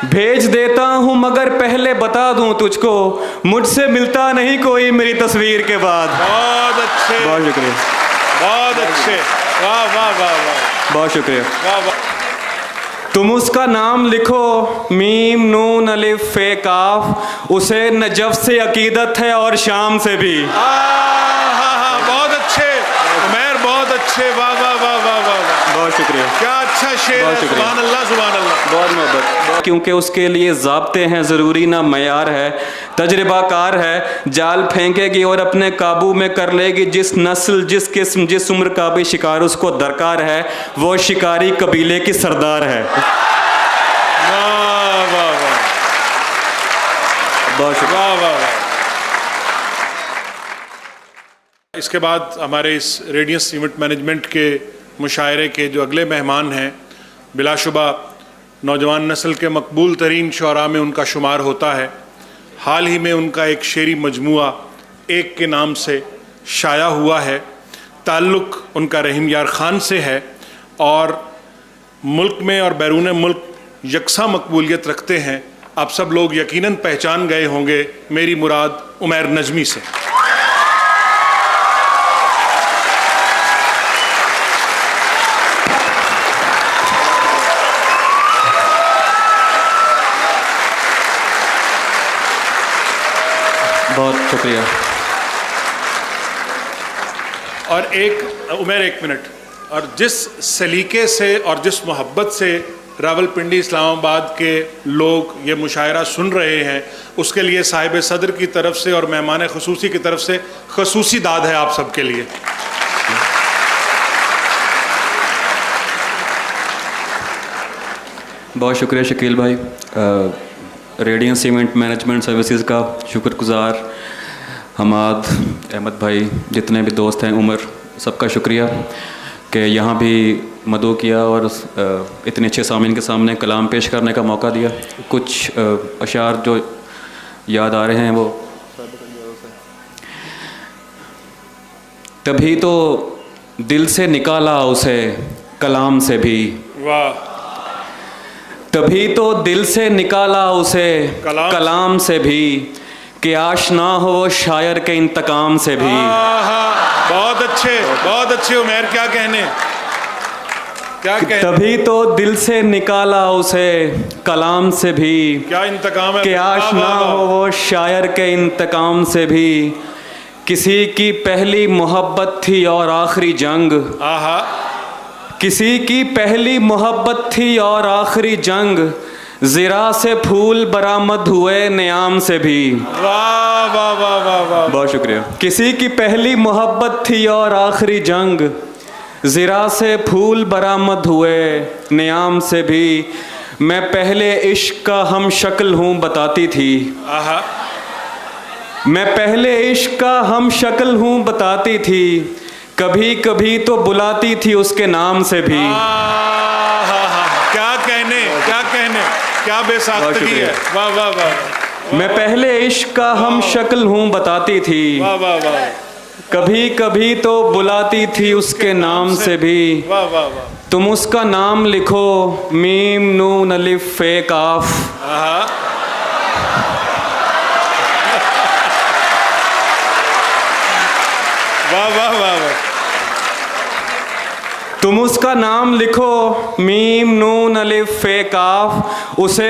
भेज देता हूँ मगर पहले बता दूँ तुझको, मुझसे मिलता नहीं कोई मेरी तस्वीर के बाद। बहुत अच्छे, बहुत शुक्रिया, बहुत अच्छे, वाह वाह वाह वाह, बहुत शुक्रिया। वाह वाह। तुम उसका नाम लिखो, मीम नून अलिफ फे काफ, उसे नजफ से अकीदत है और शाम से भी। हाँ, बहुत अच्छे उमैर, बहुत अच्छे, वाह वाह वाह वाह वाह। बहुत शुक्रिया, क्या अच्छा शेर है, सुभान अल्लाह सुभान अल्लाह। बहुत मोहब्बत, क्योंकि उसके लिए ज़ाब्ते हैं ज़रूरी ना मयार है, तजर्बाकार है, जाल फेंकेगी और अपने काबू में कर लेगी जिस नस्ल जिस किस्म जिस उम्र का भी शिकार उसको दरकार है, वो शिकारी कबीले की सरदार है। वाह वाह वाह, बहुत शुक्रिया। वाह वाह वाह। इसके बाद हमारे इस रेडियंस इवेंट मैनेजमेंट के मुशायरे के जो अगले मेहमान हैं, बिलाशुबा नौजवान नस्ल के मकबूल तरीन शुअरा में उनका शुमार होता है। हाल ही में उनका एक शेरी मजमुआ एक के नाम से शाया हुआ है। ताल्लुक़ उनका रहीम यार ख़ान से है और मुल्क में और बैरून मुल्क यकसा मकबूलियत रखते हैं। आप सब लोग यकीनन पहचान गए होंगे मेरी मुराद उमैर नजमी से। बहुत शुक्रिया। और उमैर एक मिनट, और जिस सलीके से और जिस मोहब्बत से रावलपिंडी इस्लामाबाद के लोग ये मुशायरा सुन रहे हैं, उसके लिए साहिब सदर की तरफ से और मेहमान खसूसी की तरफ से खसूसी दाद है आप सबके लिए। बहुत शुक्रिया शकील भाई। रेडियंस इवेंट मैनेजमेंट सर्विसेज का शुक्रगुज़ार हमाद अहमद भाई, जितने भी दोस्त हैं, उमर, सबका शुक्रिया कि यहाँ भी मदो किया और इतने अच्छे सामीन के सामने कलाम पेश करने का मौका दिया। कुछ अशार जो याद आ रहे हैं वो, तभी तो दिल से निकाला उसे कलाम से भी, वाह, तभी तो दिल से निकाला उसे कलाम से भी, कि आशना हो वो शायर के इंतकाम से भी। बहुत अच्छे उमैर, क्या कहने, क्या कहने। तभी तो दिल से निकाला उसे कलाम से भी, क्या इंतकाम है, कि आशना हो वो शायर के इंतकाम से भी। किसी की पहली मोहब्बत थी और आखिरी जंग, किसी की पहली मोहब्बत थी और आखिरी जंग, ज़रा से फूल बरामद हुए नियाम से भी। वाह वाह वाह वाह वाह, बहुत शुक्रिया। किसी की पहली मोहब्बत थी और आखिरी जंग, ज़रा से फूल बरामद हुए नियाम से भी। मैं पहले इश्क का हम शक्ल हूँ बताती थी, मैं पहले इश्क का हम शक्ल हूँ बताती थी, कभी कभी तो बुलाती थी उसके नाम से भी। क्या कहने, क्या कहने, क्या बेसाख्तगी है, वाह वाह वाह। मैं पहले इश्क का हम शक्ल हूँ बताती थी, वाह वाह वाह, कभी कभी तो बुलाती थी उसके नाम से भी। वाह वाह वाह। तुम उसका नाम लिखो, मीम नून अलिफ फे काफ, वाह वाह वाह वाह। तुम उसका नाम लिखो, मीम नून अलिफ फे काफ, उसे